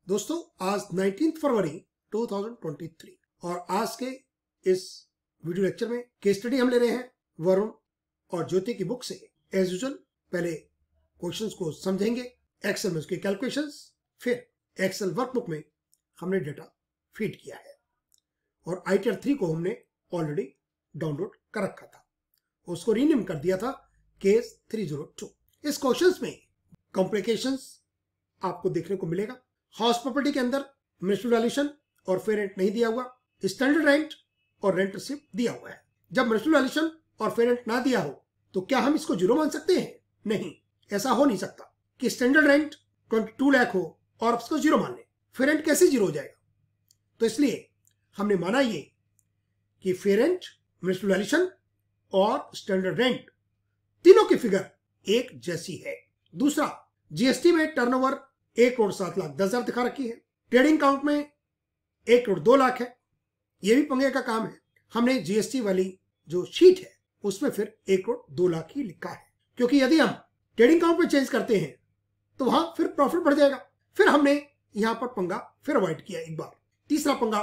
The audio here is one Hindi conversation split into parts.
दोस्तों आज 19 फरवरी 2023 और आज के इस वीडियो लेक्चर में केस स्टडी हम ले रहे हैं वरुण और ज्योति की बुक से। एज यूजुअल पहले क्वेश्चंस को समझेंगे, एक्सेल में उसके कैलकुलेशंस, फिर एक्सेल वर्कबुक में हमने डेटा फीड किया है और ITR 3 को हमने ऑलरेडी डाउनलोड कर रखा था, उसको रीनेम कर दिया था केस 302। इस क्वेश्चंस में कॉम्प्लिकेशंस आपको देखने को मिलेगा। हाउस प्रॉपर्टी के अंदर म्युनिसिपल वैल्यूएशन और फेयर रेंट नहीं दिया हुआ, स्टैंडर्ड रेंट और रेंट रिसिप्ट दिया हुआ है। जब म्युनिसिपल वैल्यूएशन और फेयर रेंट ना दिया हो तो क्या हम इसको जीरो मान सकते हैं? नहीं, ऐसा हो नहीं सकता कि स्टैंडर्ड रेंट 22 लाख हो और उसको जीरो मान ले। फेयर रेंट कैसे जीरो हो जाएगा? तो इसलिए हमने माना ये कि फेयर रेंट, म्युनिसिपल वैल्यूएशन और स्टैंडर्ड रेंट तीनों की फिगर एक जैसी है। दूसरा, जीएसटी में टर्नओवर 1,07,10,000 दिखा रखी है, ट्रेडिंग काउंट में 1,02,00,000 है। ये भी पंगे का काम है। हमने जीएसटी वाली जो शीट है उसमें फिर 1,02,00,000 ही लिखा है, क्योंकि यदि हम ट्रेडिंग काउंट में चेंज करते हैं तो वहां फिर प्रॉफिट बढ़ जाएगा। फिर हमने यहां पर पंगा फिर अवॉइड किया एक बार। तीसरा पंगा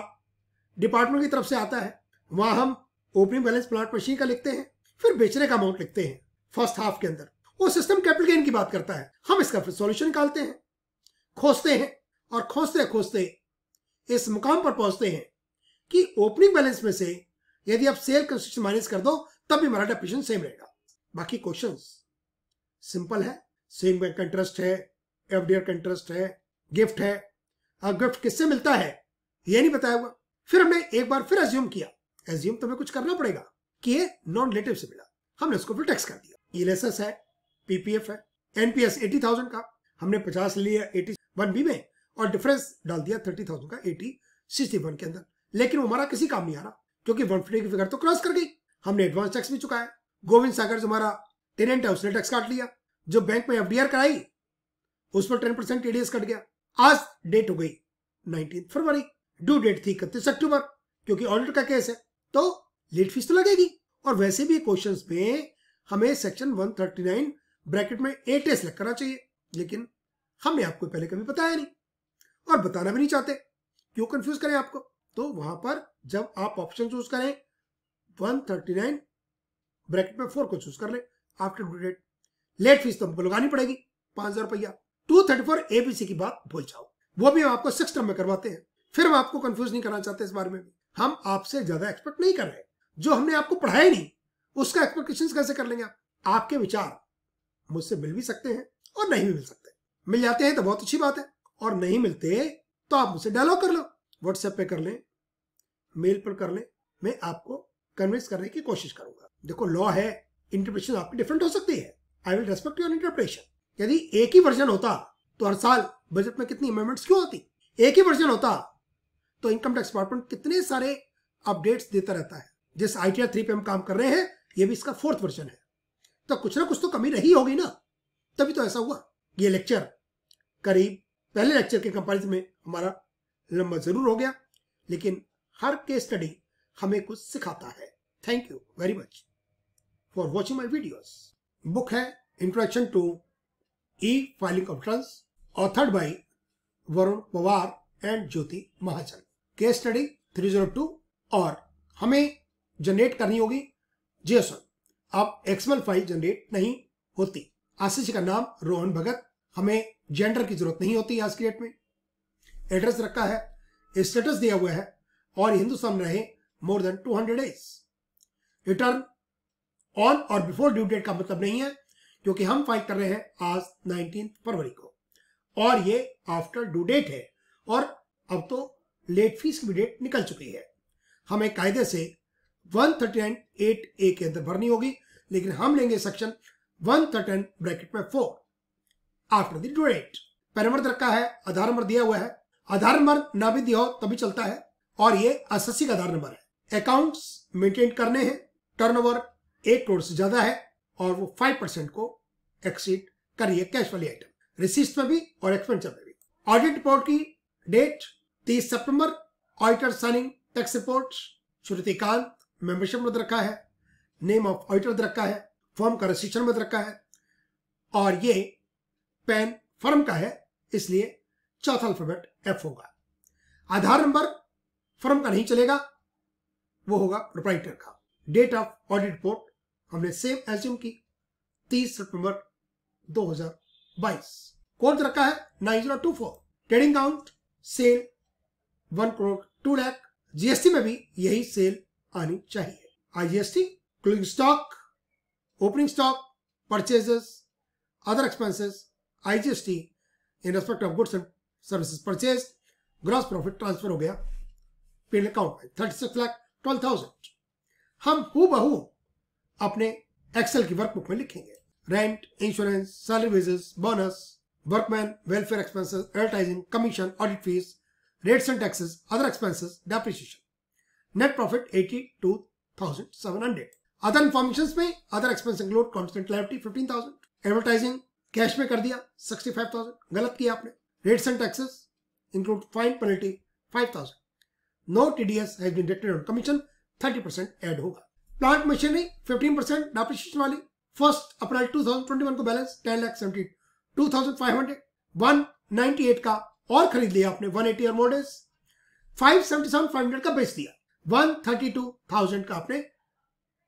डिपार्टमेंट की तरफ से आता है, वहां हम ओपनिंग बैलेंस प्लांट मशीन का लिखते हैं, फिर बेचने का अमाउंट लिखते हैं फर्स्ट हाफ के अंदर। वो सिस्टम कैपिटल गेन की बात करता है। हम इसका फिर सॉल्यूशन निकालते हैं, खोजते हैं और खोजते खोजते इस मुकाम पर पहुंचते हैं कि ओपनिंग बैलेंस में से यदि आप सेल कंस्ट्रक्शन माइनस कर दो तब भी हमारा डेफिनेशन सेम रहेगा। बाकी क्वेश्चंस सिंपल है। सेविंग बैंक का इंटरेस्ट है, एफडीआर का इंटरेस्ट है, गिफ्ट है। अब गिफ्ट किससे मिलता है ये नहीं बताया हुआ। फिर हमने एक बार फिर एज्यूम किया, एज्यूम तो हमें कुछ करना पड़ेगा कि ये नॉन रिलेटिव से मिला। हमने उसको फिर टैक्स कर दिया। ईएलएसएस है, पीपीएफ है, एनपीएस 80,000 का हमने 50 लिया 81B में और डिफरेंस डाल दिया 30,000 का 8061 के अंदर। लेकिन वो हमारा किसी काम नहीं आ रहा क्योंकि 150 की फिगर तो क्रॉस कर गई। हमने एडवांस टैक्स भी चुकाया। गोविंद सागर जो हमारा टेनेंट है उसने टैक्स काट लिया। जो बैंक में एफडीआर कराई उस पर 10% टीडीएस कट गया। आज डेट हो गई 19 फरवरी, ड्यू डेट थी 31 अक्टूबर, क्योंकि ऑडिट का केस है तो लेट फीस तो लगेगी। और वैसे भी क्वेश्चंस में हमें सेक्शन 139 ब्रैकेट में 8S लिख करना चाहिए, लेकिन हमने आपको पहले कभी बताया नहीं और बताना भी नहीं चाहते। क्यों कंफ्यूज करें आपको? तो वहां पर जब आप ऑप्शन चूज करें 139 ब्रैकेट में 4 को चूज कर ले after due date. Late fees तो हमको लगानी पड़ेगी 5,000 रुपया। 234 ABC की बात भूल जाओ, वो भी हम आपको 6 टर्म में करवाते हैं। फिर हम आपको कंफ्यूज नहीं करना चाहते इस बारे में भी। हम आपसे ज्यादा एक्सपेक्ट नहीं कर रहे। जो हमने आपको पढ़ाया नहीं उसका एक्सपेक्टेशंस कैसे कर लेंगे आप? आपके विचार मुझसे मिल भी सकते हैं और नहीं भी मिल सकते। मिल जाते हैं तो बहुत अच्छी बात है, और नहीं मिलते तो आप मुझसे डायलॉग कर लो, व्हाट्सएप पे कर लें, मेल पर कर लें। मैं आपको कन्विंस करने की कोशिश करूंगा। देखो, लॉ है, इंटरप्रिटेशन आपकी डिफरेंट हो सकती है। I will respect your interpretation. यदि एक ही वर्जन होता तो हर साल बजट में कितनी अमेंडमेंट्स क्यों होती? एक ही वर्जन होता तो इनकम टैक्स डिपार्टमेंट कितने सारे अपडेट्स देता रहता है। जिस ITR 3 पे हम काम कर रहे हैं ये भी इसका 4th वर्जन है, तो कुछ ना कुछ तो कमी रही होगी ना, तभी तो ऐसा हुआ। ये लेक्चर करीब पहले लेक्चर के कंपैरिजन में हमारा लंबा जरूर हो गया, लेकिन हर केस स्टडी हमें कुछ सिखाता है। Thank you very much for watching my videos. Book है introduction to e filing of returns, authored by Varun Pawar and Jyoti Mahajan. Case study 302 और हमें जनरेट करनी होगी JSON। अब XML फाइल जनरेट नहीं होती। आशीष का नाम रोहन भगत, हमें जेंडर की जरूरत नहीं होती आज की डेट में। एड्रेस रखा है, स्टेटस दिया हुआ है और हिंदुस्तान में रहे more than 200 days. Return on और बिफोर ड्यू डेट का मतलब नहीं है, क्योंकि हम फाइल कर रहे हैं आज 19 फरवरी को और ये आफ्टर ड्यू डेट है और अब तो लेट फीस की भी डेट निकल चुकी है। हमें कायदे से 139(8)A के अंदर भरनी होगी, लेकिन हम लेंगे सेक्शन 139 ब्रैकेट में 4 after the due date. PAN number रखा है, आधार नंबर दिया हुआ है। आधार नंबर ना भी दिया हो तभी चलता है और ये एसएससी का आधार नंबर है। अकाउंट्स मेंटेन करने हैं, टर्नओवर 1 करोड़ से ज्यादा है और वो 5% को एक्सीड कर रही है कैश वाली आइटम। रिसीट्स में भी और एक्सपेंडिचर में भी। ऑडिट रिपोर्ट की डेट 30 सितंबर। Auditor signing tax report Shrutikant. Membership मत रखा है, नेम ऑफ ऑडिटर रखा है, फर्म का रजिस्ट्रेशन मत रखा है और ये पैन फर्म का है, इसलिए चौथा अल्फाबेट F होगा। आधार नंबर फर्म का नहीं चलेगा, वो होगा प्रोप्राइटर का। डेट ऑफ ऑडिट रिपोर्ट हमने सेम एज्यूम की 30 सितंबर 2022। कोड रखा है 9024। Trading count sale 1 crore 2 lakh. GST में भी यही सेल आनी चाहिए। IGST, closing stock, opening stock, purchases, other expenses, IGST in respect of goods and services purchase, gross profit transfer हो गया पीएल अकाउंट में 36,12,000। हम हूबहू अपने एक्सेल की वर्कबुक में लिखेंगे। Rent, insurance, salary wages, bonus, workman, welfare expenses, advertising, commission, audit fees, rates and taxes, other expenses, depreciation. Net profit 82,700। Other information में other expense include constant liability 15,000। Advertising cash में कर दिया 65,000, गलत किया आपने। Rates and taxes include fine penalty 5,000। No TDS has been deducted on commission 30% add होगा। प्लांट मशीनरी 15% डेप्रिसिएशन वाली। 1 अप्रैल 2021 को बैलेंस 10,72,500। 198 का और खरीद लिया आपने 180 और मोर डेज। 577,500 का बेच दिया। 132,000 का आपने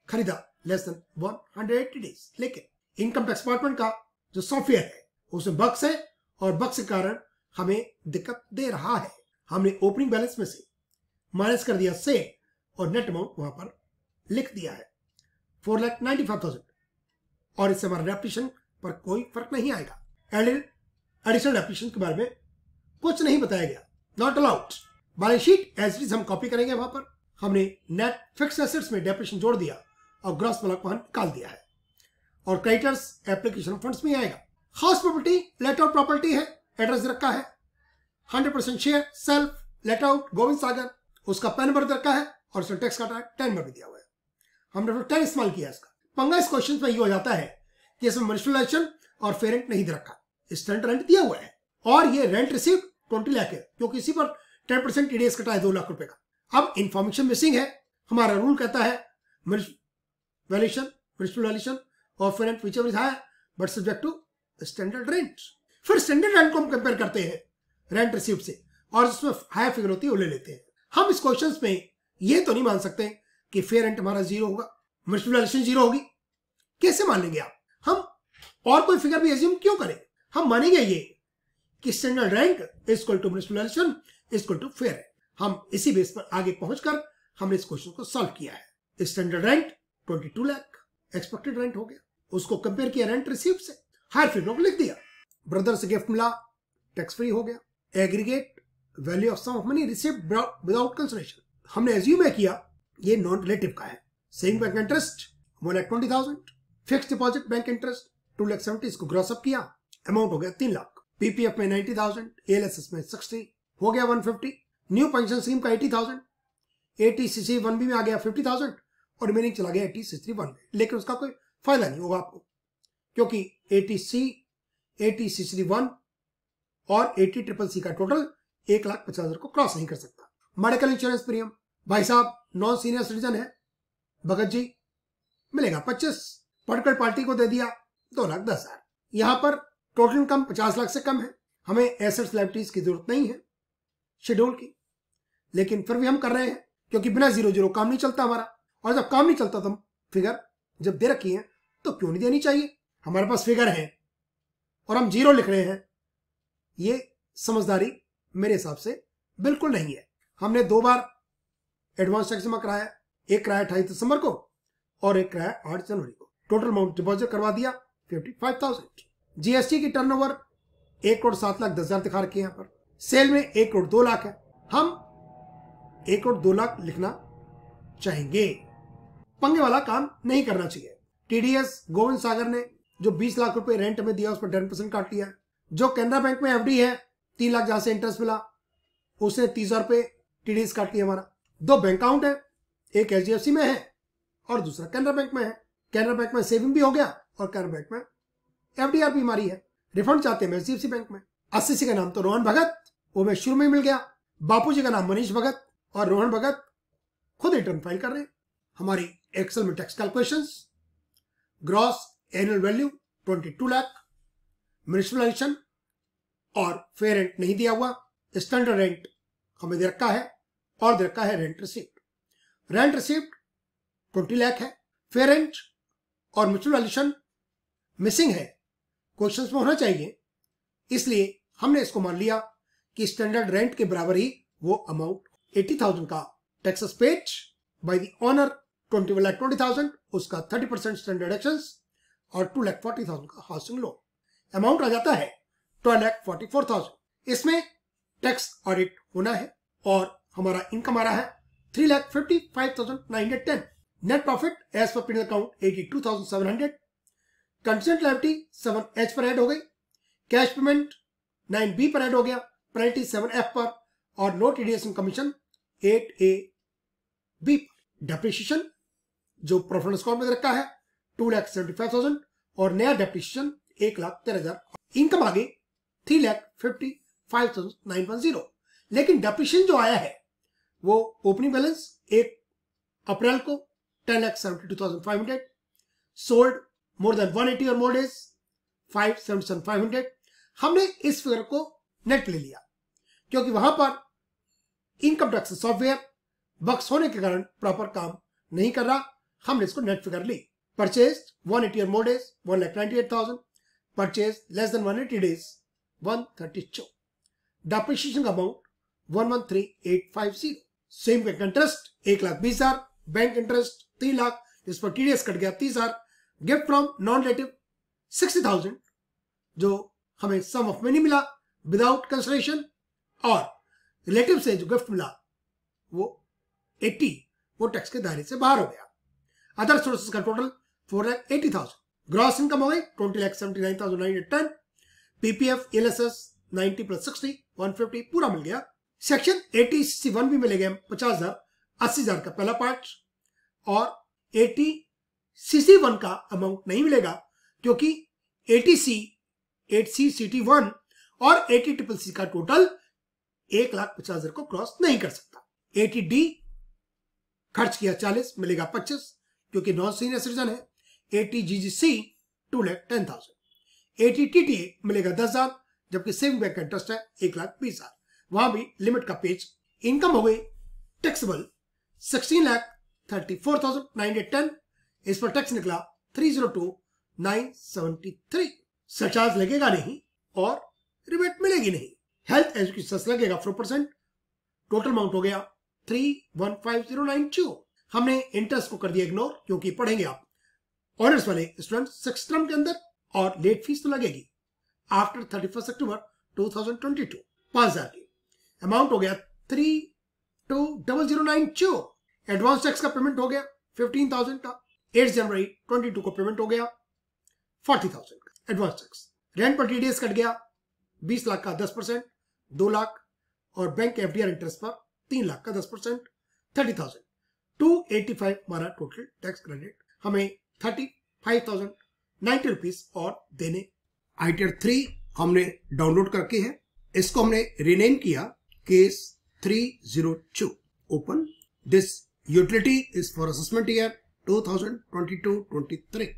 खरीदा लेस देन 180 डेज। लेकिन इनकम टैक्स डिपार्टमेंट का जो सॉफ्टवेयर है उसमें बग्स है और बग्स के कारण हमें दिक्कत दे रहा है। हमने ओपनिंग बैलेंस में से माइनस कर दिया से और नेट अमाउंट वहां पर लिख दिया है 4,95,000 और इससे हमारा डेप्रिसिएशन पर कोई फर्क नहीं आएगा। एडिशनल डेप्रिसिएशन के बारे में कुछ नहीं बताया गया, not allowed. Balance sheet as it is हम कॉपी करेंगे। वहां पर हमने नेट फिक्स्ड एसेट्स में डेप्रिसिएशन जोड़ दिया और ग्रॉस ब्लॉक वहां निकाल दिया है और क्रेडिटर्स एप्लीकेशन फंड्स में आएगा। House property let out property है, एड्रेस रखा है 100% share self let out Govind Sagar, उसका पैन नंबर रखा है और उसने टैक्स काटा है, 10 नंबर भी दिया हुआ है। हमने 10 इस्तेमाल किया इसका। पंगा इस क्वेश्चन में ये हो जाता है कि इसमें म्युनिसिपलाइजेशन और फेयर रेंट नहीं दे रखा, स्टैंडर्ड रेंट दिया हुआ है और ये रेंट रिसीव 20 लाख है क्योंकि इसी पर 10% टीडीएस कटा है 2 लाख रुपए का। अब इंफॉर्मेशन मिसिंग है। हमारा रूल कहता है म्युनिसिपल और fair rent whichever is higher but subject to standard rent. फिर स्टैंडर्ड रेंट को हम कंपेयर करते हैं रेंट रिसीव से और जिसमें हायर फिगर होती है वो ले लेते हैं। हम इस क्वेश्चन में ये तो नहीं मान सकते कि फेयर रेंट हमारा 0 होगा, म्युनिसिपलाइजेशन 0 होगी। कैसे मान लेंगे आप? हम और कोई फिगर भी एज्यूम क्यों करें? हम मानेंगे ये कि standard rent equal to municipalisation equal to fair rent. हम इसी बेस पर आगे पहुंचकर हमने इस क्वेश्चन को सॉल्व किया है। Standard rent 22 lakh expected rent हो गया, उसको कंपेयर किया रेंट रिसीव से, हायर फिगर को लिख दिया। ब्रदर से गिफ्ट मिला, टैक्स फ्री हो गया। Aggregate value of sum of money received without consideration, हमने एज्यूम किया ये नॉन रिलेटिव का है। Saving bank interest 1,20,000, fixed deposit bank interest 2,70,000, इसको ग्रॉस अप किया, अमाउंट हो गया 3 लाख। पीपीएफ में 90,000, एएलएसएस में 60 हो गया 150। न्यू पेंशन स्कीम का 80,000, 80cc 1B में आ गया 50,000 और रिमेनिंग चला गया 80cc 1 में। लेकिन उसका कोई फायदा नहीं होगा आपको क्योंकि 80cc 1 और 80cc का टोटल 1,50,000 को क्रॉस नहीं कर सकता। मेडिकल इंश्योरेंस प्रीमियम भाई साहब नॉन सीनियर सिटीजन है भगत जी, मिलेगा 25, पॉलिटिकल पार्टी को दे दिया 2,10,000। यहां पर टोटल इनकम 50 लाख से कम है, हमें एसेट्स लायबिलिटीज की जरूरत नहीं है शेड्यूल की, लेकिन फिर भी हम कर रहे हैं क्योंकि बिना 0 काम नहीं चलता हमारा। और जब काम नहीं चलता तो हम फिगर जब दे रखी है तो क्यों नहीं देनी चाहिए? हमारे पास फिगर है और हम 0 लिख रहे हैं, ये समझदारी मेरे हिसाब से बिल्कुल नहीं है। हमने 2 बार एडवांस टैक्स जमा कराया, एक कराया 28 दिसंबर को और एक कराया 8 जनवरी को। टोटल अमाउंट डिपॉजिट करवा दिया 55,000। जीएसटी की टर्नओवर 1,07,10,000 दिखा रखी है यहाँ पर। सेल में 1,02,00,000 है, हम 1,02,00,000 लिखना चाहेंगे। पंगे वाला काम नहीं करना चाहिए। टीडीएस गोविंद सागर ने जो 20 लाख रुपए रेंट में दिया उस पर 10% काट लिया है। जो कैनरा बैंक में एफडी है 3 लाख जहां से इंटरेस्ट मिला उसने 30,000 रुपए टीडीएस काट लिया हमारा। 2 बैंक अकाउंट है, एक एचडीएफसी में है और दूसरा कैनरा बैंक में है। कैनरा बैंक में सेविंग भी हो गया और कैनरा बैंक में एफडीआर भी हमारी है। रिफंड चाहते हैं एचडीएफसी बैंक में। 80 का नाम तो रोहन भगत, वो मैं शुरू में मिल गया। बापूजी का नाम मनीष भगत और रोहन भगत खुद रिटर्न फाइल कर रहे हैं। हमारी एक्सेल में tax calculations, gross annual value 22 lakh, municipalisation और फेयर रेंट नहीं दिया हुआ। स्टैंडर्ड रेंट हमें दे रखा है और दे रखा है rent receipt. Rent receipt 20 lakh है। फेयर रेंट और म्यूचुअल वैल्यूएशन मिसिंग है, क्वेश्चंस में होना चाहिए, इसलिए हमने इसको मान लिया कि स्टैंडर्ड रेंट के बराबर ही वो अमाउंट 80,000 का taxes paid by the owner 21,20,000, उसका 30% स्टैंडर्ड एक्शंस और 2,40,000 का हाउसिंग लोन। अमाउंट आ जाता है 12,44,000। इसमें टैक्स ऑडिट होना है और हमारा इनकम आ रहा है 3,55,910। Net profit as per P and L account 82,700। Consent liability 7H पर ऐड हो गई। कैश पेमेंट 9B पर ऐड हो गया। पेनल्टी 7F पर और no TDS commission 8AB। Depreciation जो प्रोफिट अकाउंट में रखा है 2,75,000 और नया डेप्रिसिएशन 1,13,000। इनकम आ गई 3,55,910। लेकिन डेप्रिसिएशन जो आया है वो ओपनिंग बैलेंस 1 अप्रैल को 10,72,500, सोल्ड मोर देन 180 और मोर डेज 5,77,500। हमने इस फिगर को नेट ले लिया क्योंकि वहां पर इनकम टैक्स सॉफ्टवेयर बग्स होने के कारण प्रॉपर काम नहीं कर रहा। हमने इसको नेट फिगर ली। परचेज 180 और more days 1,98,000। Purchase less than 180 days 132। Depreciation का amount 113,850। Same bank interest 1,20,000। Bank interest 3 lakh, जिस पर टीडीएस कट गया 30,000। गिफ्ट फ्रॉम नॉन रिलेटिव 60,000 जो हमें सम ऑफ मनी मिला विदाउट कंसिडरेशन, और रिलेटिव से जो गिफ्ट मिला वो 80, वो टैक्स के दायरे से बाहर हो गया। अदर सोर्सेज का टोटल 4,80,000। ग्रॉस इनकम हो गई 20,79,910। पीपीएफ एलएसएस 90 + 60 150 पूरा मिल गया। सेक्शन 80C1 भी मिलेगा 50,000 80,000 का पहला पार्ट, और 80CC1 का अमाउंट नहीं मिलेगा क्योंकि 80C 8CCT1 और 80CCC का टोटल 1,50,000 को क्रॉस नहीं कर सकता। 80D खर्च किया 40, मिलेगा 25 क्योंकि नॉन सीनियर सिटीजन है। 80GGC 2,10,000। 80TTA मिलेगा 10,000, जबकि सेविंग बैंक का इंटरेस्ट है 1,20,000। वहां भी लिमिट का पेज। इनकम हो गई टैक्सेबल 16,34,910। इस पर टैक्स निकला 302,973। सरचार्ज लगेगा नहीं और रिबेट मिलेगी नहीं। हेल्थ एजुकेशन लगेगा 4%। टोटल अमाउंट हो गया 3,15,092। हमने इंटरेस्ट को कर दिया इग्नोर क्योंकि पढ़ेंगे आप ऑनर्स वाले स्टूडेंट 6 टर्म के अंदर, और लेट फीस तो लगेगी आफ्टर 31 अक्टूबर 2022 5,000 की। अमाउंट हो गया 3,20,092। एडवांस टैक्स का पेमेंट हो गया 15,000 का। 8 जनवरी 22 को पेमेंट हो गया 40,000 का एडवांस टैक्स। रेंट पर टीडीएस कट गया 20 लाख का 10%, 2 लाख, और बैंक एफडीआर इंटरेस्ट पर 3 लाख का 10% 30,000। 285 हमारा टोटल टैक्स क्रेडिट। हमें 35,090 रुपीज और देने। ITR 3 हमने डाउनलोड करके है, इसको हमने रीनेम किया case 302। Open this utility is for assessment year 2022-23।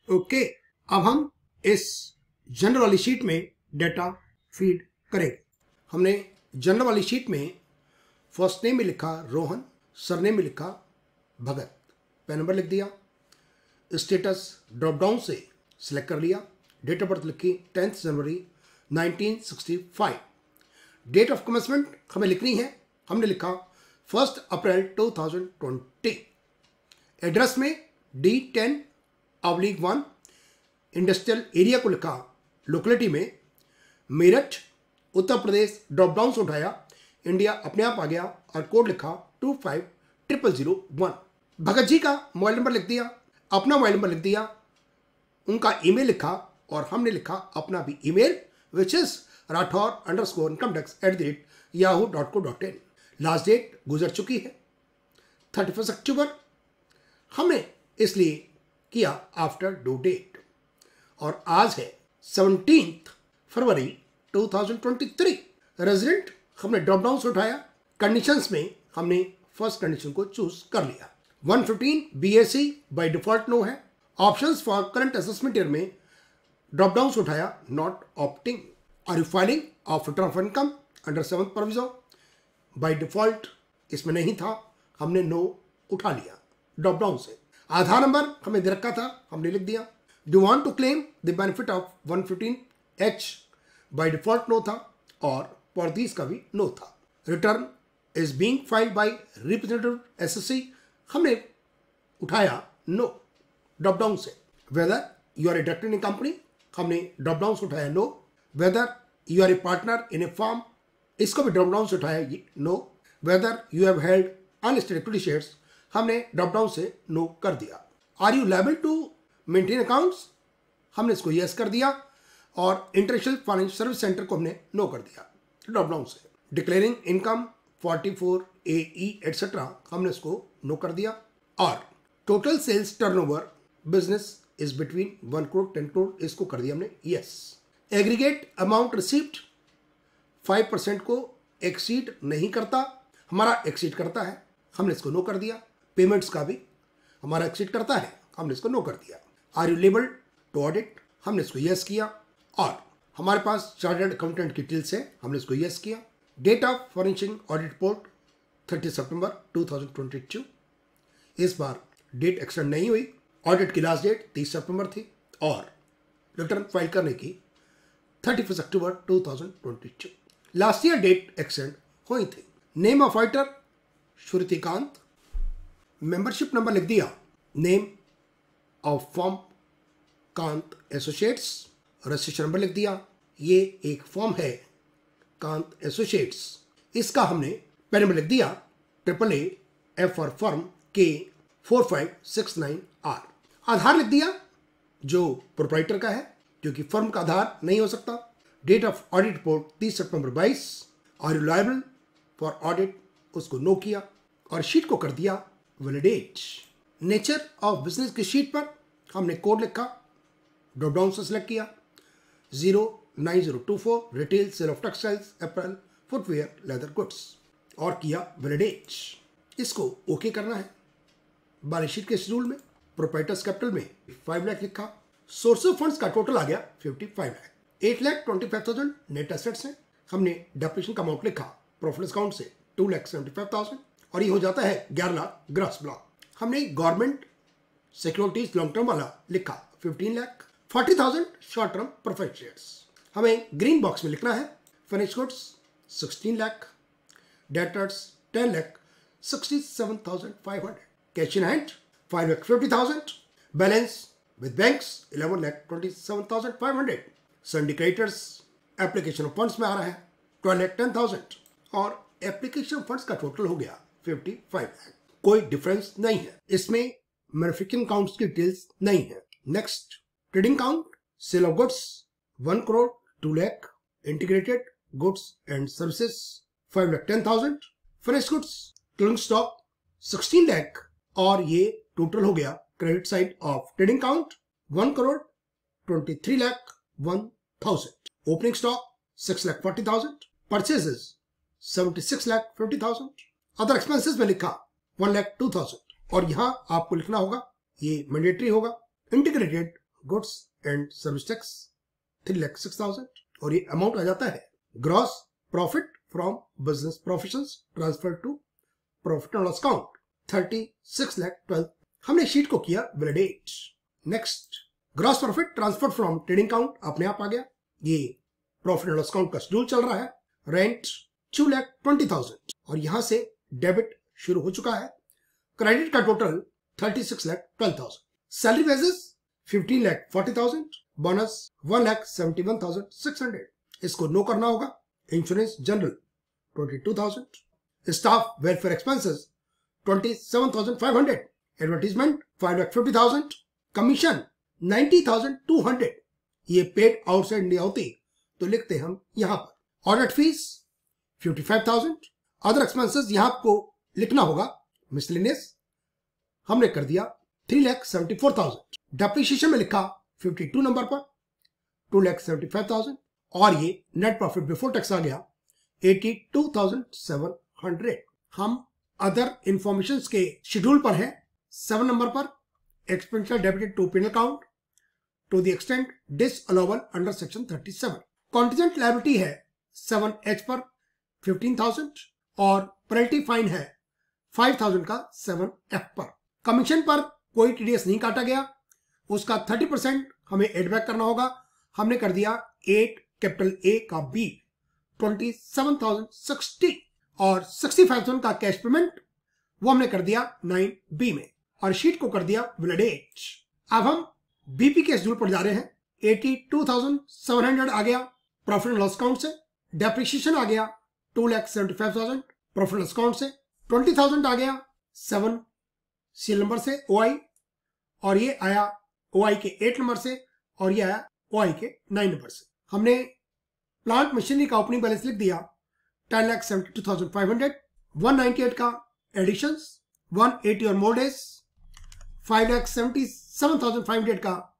Okay, अब हम इस जनरल वाली शीट में डेटा फीड करेंगे। हमने जनरल वाली शीट में फर्स्ट नेम में लिखा रोहन, सरनेम में लिखा भगत, पैन नंबर लिख दिया, स्टेटस ड्रॉप डाउन से सिलेक्ट कर लिया, डेट ऑफ बर्थ लिखी 10 जनवरी 1965। डेट ऑफ कमेंसमेंट हमें लिखनी है, हमने लिखा 1 अप्रैल 2020। एड्रेस में D10/1 इंडस्ट्रियल एरिया को लिखा, लोकेलिटी में मेरठ उत्तर प्रदेश, ड्रॉप डाउन से उठाया, इंडिया अपने आप आ गया और कोड लिखा 250001। भगत जी का मोबाइल नंबर लिख दिया, अपना मोबाइल नंबर लिख दिया, उनका ईमेल लिखा और हमने लिखा अपना भी email which is rathor_incometax@yahoo.co.in। Last date गुजर चुकी है 31 अक्टूबर, हमने इसलिए किया आफ्टर ड्यू डेट, और आज है 17 फरवरी 2023। रेजिडेंट हमने ड्रॉप डाउन से उठाया, कंडीशंस में हमने फर्स्ट कंडीशन को चूज कर लिया। 115 BSc बाय डिफॉल्ट नो है। Options for current assessment year में ड्रॉप डाउन से उठाया not opting. Are you filing of return of income under 7th proviso? By default इसमें नहीं था, हमने नो उठा लिया ड्रॉप डाउन से। आधार नंबर हमें दे रखा था, हमने लिख दिया। Do want to claim the benefit of 115H? By default no था और फॉर का भी नो था। Return is being filed by representative SSC, हमने उठाया नो ड्रॉप डाउन से। Whether you are a director in company, हमने ड्रॉप डाउन से उठाया no. Whether you are a partner in a firm, इसको भी ड्रॉप डाउन से उठाया no. Whether you have held unlisted equity shares, हमने ड्रॉप डाउन से नो कर दिया। Are you liable to maintain accounts, हमने इसको यस कर दिया। और इंटरनेशनल फाइनेंशियल सर्विस सेंटर को हमने नो कर दिया ड्रॉप डाउन से। डिक्लेयरिंग इनकम 44AE एटसेट्रा, हमने इसको नो कर दिया। और total sales turnover business is between 1 crore 10 crore, इसको कर दिया हमने यस। एग्रीगेट अमाउंट रिसीव्ड 5% को एक्सीड नहीं करता, हमारा एक्सीड करता है, हमने इसको नो कर दिया। पेमेंट्स का भी हमारा एक्सीड करता है, हमने इसको नो कर दिया। Are you liable to audit, हमने इसको यस किया। और हमारे पास चार्टर्ड अकाउंटेंट की डिटेल्स है, हमने इसको यस किया। Date of furnishing audit report 30 सितंबर 2022, इस बार डेट एक्सटेंड नहीं हुई। ऑडिट की लास्ट डेट 30 सितंबर थी और रिटर्न फाइल करने की 31 अक्टूबर 2022। लास्ट ईयर डेट एक्सटेंड हुई थी। Name of auditor Shrutikant, membership number लिख दिया। Name of form Kant associates, registration number लिख दिया। ये एक फॉर्म है कांत एसोसिएट्स, इसका हमने पेन नंबर लिख दिया AAA F for firm K4569R। आधार लिख दिया जो प्रोप्राइटर का है, क्योंकि फर्म का आधार नहीं हो सकता। डेट ऑफ ऑडिट रिपोर्ट 30 सितंबर 22। Are you liable for audit, उसको नो किया और शीट को कर दिया वैलिडेट। नेचर ऑफ बिजनेस की शीट पर हमने कोड लिखा, ड्रॉप डाउन से सिलेक्ट किया 09024 retail sale of textiles apparel footwear leather goods और किया वैलिडेट। इसको ओके करना है। बैलेंस शीट के शेड्यूल में प्रोप्राइटर्स कैपिटल में 5 लाख लिखा। सोर्स ऑफ फंड्स का टोटल आ गया 55 लाख। 8,25,000 नेट एसेट्स हैं, हमने डेप्रिसिएशन का अमाउंट लिखा प्रॉफिट अकाउंट से 2,75,000 और ये हो जाता है 11 लाख ग्रॉस ब्लॉक। हमने गवर्नमेंट सिक्योरिटीज लॉन्ग टर्म वाला लिखा 15 lakh. 40,000 short term preference shares, हमें ग्रीन बॉक्स में लिखना है। Finish goods 16 lakh, debtors 10 lakh 67,500, cash in hand 5,50,000, balance with banks 11,27,500। Syndicators application of funds में आ रहा है 12,10,000 और एप्लीकेशन फंड्स का टोटल हो गया 55 लाख। कोई डिफरेंस नहीं है इसमें, मैन्युफैक्चरिंग काउंट्स की डिटेल्स नहीं है। Next, trading count sale of goods 1 crore 2 lakh, integrated goods and services 5,10,000, finish goods closing stock 16 lakh और ये टोटल हो गया credit side of trading count 1 crore 23 lakh 1,000। Opening stock 6,40,000, purchases 76,50,000, other expenses में लिखा 1,02,000 और यहां आपको लिखना होगा, ये मैंडेटरी होगा, integrated goods and service tax 3,06,000 और ये अमाउंट आ जाता है gross profit from business professions transfer to profit and loss account 36,12,000। हमने शीट को किया validate. Next, gross profit transfer from trading account अपने आप आ गया। ये प्रॉफिट एंड लॉस अकाउंट का शेड्यूल चल रहा है। रेंट 2,20,000 और यहां से डेबिट शुरू हो चुका है। क्रेडिट का टोटल 36,12,000। सैलरी वेजेस 15,40,000, बोनस 1,71,600, इसको नो करना होगा। Insurance general 22,000, staff welfare expenses 27,500, advertisement 5,50,000, commission 90,200, ये पेड आउटसाइड इंडिया होती तो लिखते हम यहां पर। ऑडिट फीस 55,000, अदर एक्सपेंसेस यहां आपको लिखना होगा मिसलेनियस, हमने कर दिया 3,74,000। डेप्रिसिएशन में लिखा 52 नंबर पर 2,75,000 और ये नेट प्रॉफिट बिफोर टैक्स आ गया 82,700। हम अदर इंफॉर्मेशन के शेड्यूल पर है 7 नंबर पर, expenditure debited to P and L account to the extent disallowable under section 37। Contingent liability है 7H पर 15,000 और पेनल्टी फाइन है 5,000 का 7F पर। कमीशन पर कोई TDS नहीं काटा गया, उसका 30% हमें एडबैक करना होगा। हमने कर दिया 8 कैपिटल A का B 27,060 और 65,000 का कैश पेमेंट वो हमने कर दिया 9B में और शीट को कर दिया वैलिडेट। अब हम बीपी के शेड्यूल पर जा रहे हैं। 82,700 आ गया प्रॉफिट एंड लॉस अकाउंट से। डेप्रिसिएशन आ गया 2,75,000 प्रॉफिट एंड लॉस अकाउंट से। 20,000 आ गया 7 सील नंबर से OI और ये आया OI के 8 नंबर से और ये आया OI के 9 नंबर से। हमने प्लांट मशीनरी का ओपनिंग बैलेंस लिख दिया 10,72,500। 198 का एडिशंस, 180 और मोर डेज, 5,77,500 का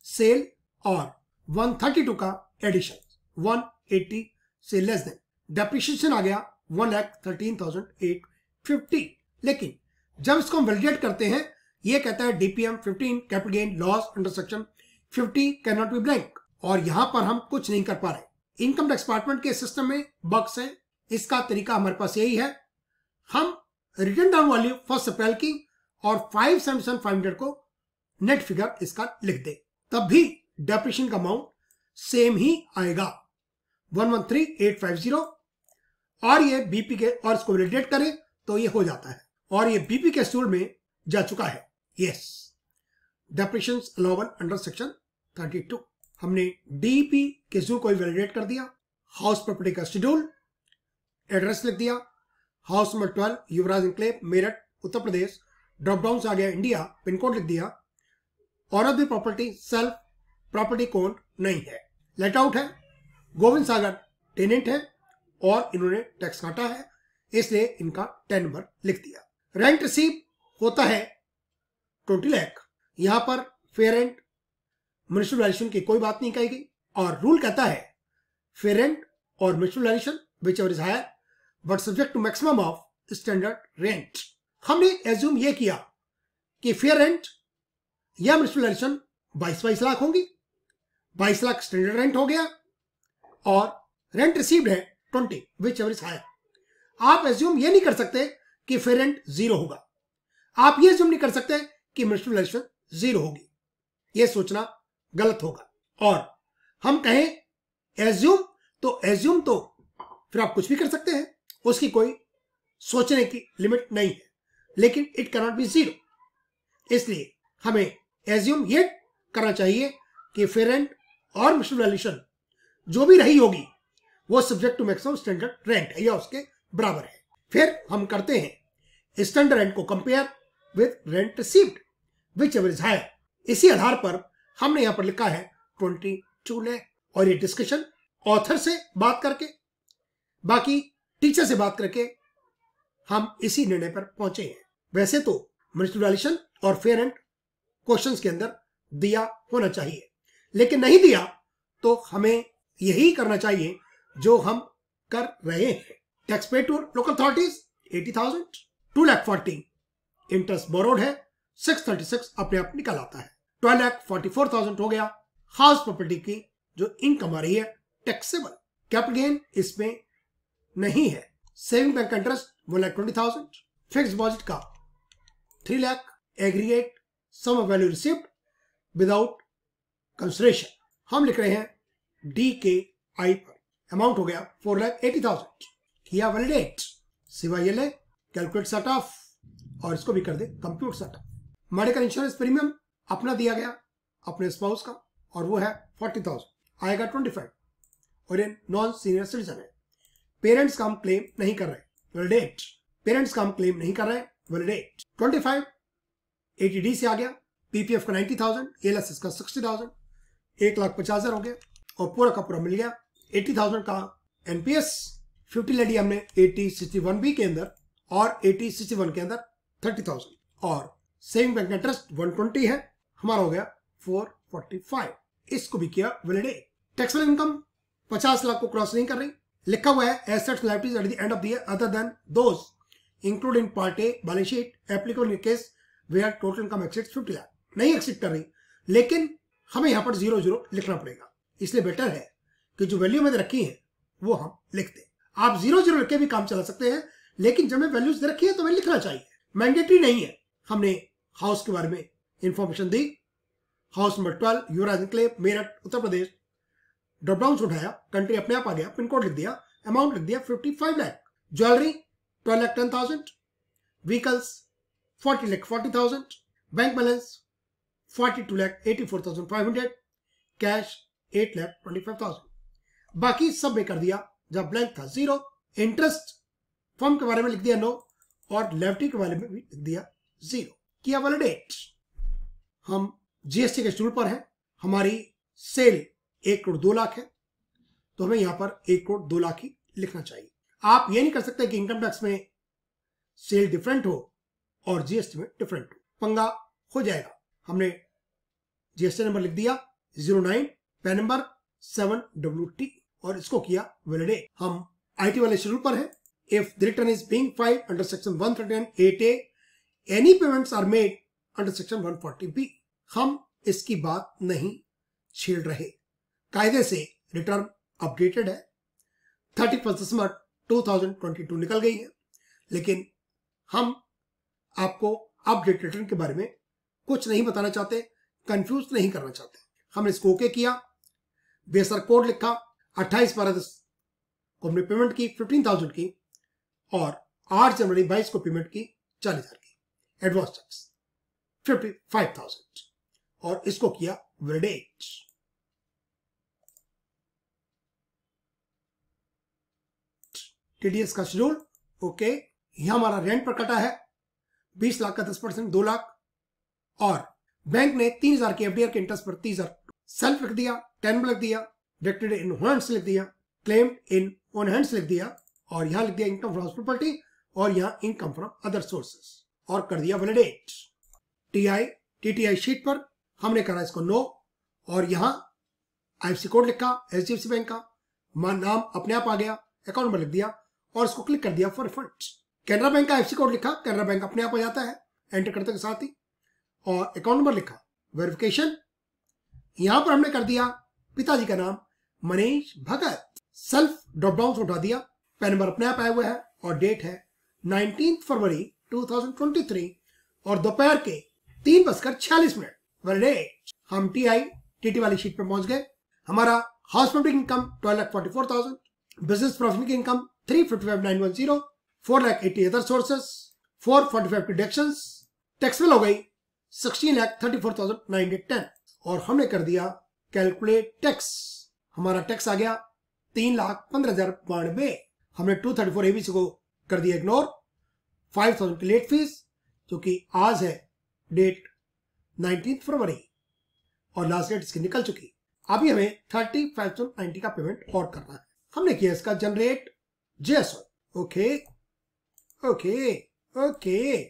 सेल और 132 का एडिशन, 180 से लेस देन। डेप्रिसिएशन आ गया 1,13,850। लेकिन जब इसको हम वैलिडेट करते हैं ये कहता है DPM 15 capital gain loss under section 50 can not be blank और यहां पर हम कुछ नहीं कर पा रहे। इनकम टैक्स डिपार्टमेंट के सिस्टम में बग्स है। इसका तरीका हमारे पास यही है, हम रिटर्न डाउन वैल्यू 1 अप्रैल की और 577,500 को नेट फिगर इसका लिख दे, तब भी डेप्रिसिएशन का अमाउंट सेम ही आएगा 113,850 और ये बीपी के और इसको वैलिडेट करें तो ये हो जाता है और ये बीपी के शेड्यूल में जा चुका है। Yes, depreciation allowable under section 32। हमने डीपी के शेड्यूल को वैलिडेट कर दिया। हाउस प्रॉपर्टी का शेड्यूल, एड्रेस लिख दिया, हाउस नंबर 12 युवराज enclave Meerut Uttar Pradesh. Drop down से आ गया इंडिया, पिन कोड लिख दिया। और भी प्रॉपर्टी सेल्फ प्रॉपर्टी कोड नहीं है। लेट आउट है, गोविंद सागर टेनेंट है और इन्होंने टैक्स काटा है इसलिए इनका 10 नंबर लिख दिया। रेंट रिसीव होता है 20 लाख। यहां पर फेयर रेंट म्युनिसिपल वैल्यूएशन की कोई बात नहीं कही गई और रूल कहता है फेयर रेंट और municipal valuation whichever is higher but subject to maximum of standard rent. हमने एज्यूम ये किया कि फेयर रेंट या म्युनिसिपल वैल्यूएशन 22 लाख होंगी, 22 लाख स्टैंडर्ड रेंट हो गया और रेंट रिसीव्ड है 20 विच एवर इज हायर। आप एज्यूम ये नहीं कर सकते कि फेयर रेंट 0 होगा, आप ये एज्यूम नहीं कर सकते कि म्युनिसिपल वैल्यूएशन 0 होगी, ये सोचना गलत होगा। और हम कहें एज्यूम तो फिर आप कुछ भी कर सकते हैं, उसकी कोई सोचने की लिमिट नहीं है, लेकिन इट कैन नॉट बी 0। इसलिए हमें एज्यूम ये करना चाहिए कि फेयर रेंट और म्युनिसिपल वैल्यूएशन जो भी रही होगी वो subject to maximum standard rent है या उसके बराबर है। फिर हम करते हैं स्टैंडर्ड रेंट को compare with rent received whichever is higher. इसी आधार पर हमने यहां पर लिखा है 22 लाख और ये डिस्कशन ऑथर से बात करके, बाकी टीचर से बात करके हम इसी निर्णय पर पहुंचे हैं। वैसे तो म्युनिसिपल वैल्यूएशन और फेयर रेंट क्वेश्चंस के अंदर दिया होना चाहिए, लेकिन नहीं दिया तो हमें यही करना चाहिए जो हम कर रहे हैं। Tax paid to local authorities 80,000, 2,40,000 interest borrowed है 636 अपने आप निकल आता है। 12,44,000 हो गया हाउस प्रॉपर्टी की जो इनकम आ रही है टैक्सेबल। कैपिटल गेन इसमें नहीं है। Saving bank interest 1,20,000, fix deposit का 3 lakh, aggregate sum of value received without consideration हम लिख रहे हैं DKI पर। अमाउंट हो गया 4,80,000। किया वैलिडेट, सिवाय ये ले कैलकुलेट सेट ऑफ और इसको भी कर दे compute set off. Medical insurance premium अपना दिया गया अपने स्पाउस का और वो है 40,000, आएगा 25 और ये नॉन सीनियर सिटीजन है। पेरेंट्स का हम क्लेम नहीं कर रहे, वैलिडेट। पेरेंट्स का हम क्लेम नहीं कर रहे, वैलिडेट। 25 80D से आ गया। PPF का 90,000, ALS का 60,000, 1,50,000 हो गया और पूरा का पूरा मिल गया। 80,000 का NPS 50 लेडी हमने 8061B के अंदर और 8061 के अंदर 30,000 और सेविंग बैंक इंटरेस्ट 120 है, हमारा हो गया 445। इसको भी किया वैलिडेट। टैक्सेबल इनकम 50 लाख को क्रॉस नहीं कर रही। लिखा हुआ है assets liabilities at the end of the year other than those include in part A balance sheet applicable in case where total income exceeds 50 lakh. नहीं एक्सीड कर रही, लेकिन हमें यहां पर 00 लिखना पड़ेगा। इसलिए बेटर है कि जो वैल्यू मैंने रखी है वो हम लिख दें। आप 0 लिख के भी काम चला सकते हैं, लेकिन जब मैं वैल्यूज दे रखी है तो मैं लिखना चाहिए, मैंडेटरी नहीं है। हमने हाउस के बारे में इंफॉर्मेशन दी, हाउस नंबर 12 युवराज enclave Meerut Uttar Pradesh. Drop down उठाया, कंट्री अपने आप आ गया, पिन कोड लिख दिया, अमाउंट लिख दिया 55 lakh, jewellery 12,10,000, vehicles 40,40,000, bank balance 42,84,500, cash 8,25,000। बाकी सब में कर दिया, जब ब्लैंक था 0। इंटरेस्ट फर्म के बारे में लिख दिया 9 और लेफ्टी के बारे में भी लिख दिया 0। किया वैलिडेट। हम जीएसटी के शेड्यूल पर हैं, हमारी सेल 1 करोड़ 2 लाख है, तो हमें यहां पर 1 करोड़ 2 लाख ही लिखना चाहिए। आप ये नहीं कर सकते कि इनकम टैक्स में सेल डिफरेंट हो और जीएसटी में डिफरेंट हो, पंगा हो जाएगा। हमने जीएसटी नंबर लिख दिया 09, पैन नंबर 7WT और इसको किया वैलिडेट। हम आईटी वाले शेड्यूल पर हैं। If the return is being filed under section 139(8)(a, any payments are made under section 140(b)। हम इसकी बात नहीं छेड़ रहे, कायदे से रिटर्न अपडेटेड है, 31 दिसंबर 2022 निकल गई है, लेकिन हम आपको अपडेट रिटर्न के बारे में कुछ नहीं बताना चाहते, कंफ्यूज नहीं करना चाहते। हमने इसको ओके किया, बेसर कोड लिखा, 28/12 को हमने पेमेंट की 15,000 की और 8 जनवरी 22 को पेमेंट की 40,000 की, एडवांस टैक्स 55,000 और इसको किया वैलिडेट। टीडीएस का शेड्यूल ओके। यहां हमारा रेंट पर कटा है 20 लाख का 10%, 2 लाख, और बैंक ने 3,000 की एफडीआर के इंटरेस्ट पर 30,000 सेल्फ लिख दिया, 10 लिख दिया, डिडक्टेड इन हैंड्स लिख दिया, क्लेम्ड इन ऑन हैंड्स लिख दिया, और यहां लिख दिया इनकम फ्रॉम प्रॉपर्टी और यहां इनकम फ्रॉम अदर सोर्सेस और कर दिया वैलिडेट। टीटीआई शीट पर हमने करा इसको नो और यहां आईएफएससी कोड लिखा, एचडीएफसी बैंक का नाम अपने आप आ गया, अकाउंट नंबर लिख दिया और इसको क्लिक कर दिया फॉर रिफंड। कैनरा बैंक का आईएफएससी कोड लिखा, कैनरा बैंक अपने आप आ जाता है एंटर करते के साथ ही, और अकाउंट नंबर लिखा, वेरिफिकेशन। यहां पर हमने कर दिया पिताजी का नाम मनीष भगत, सेल्फ ड्रॉप डाउन से उठा दिया, पैन नंबर अपने आप आया हुआ है और डेट है 19 फरवरी 2023 और दोपहर के 3:46। वैलिडेट। हम टीटी वाली शीट पर पहुंच गए। हमारा house public income 12,44,000, business profit की income 355,910, 4,80,000 other sources, 445 deductions, taxable हो गई 16,34,910 और हमने कर दिया कैलकुलेट टैक्स। हमारा टैक्स आ गया 3,15,092। हमने 234 एबीसी को कर दिया इग्नोर, 5,000 की लेट फीस जो कि आज है डेट 19 फरवरी और लास्ट डेट इसकी निकल चुकी। अभी हमें 35,90 का पेमेंट और करना है। हमने किया इसका generate JSO. Okay okay okay,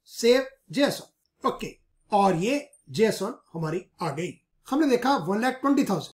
save JSO. Okay, और ये जेएसओ हमारी आ गई। हमने देखा 1,20,000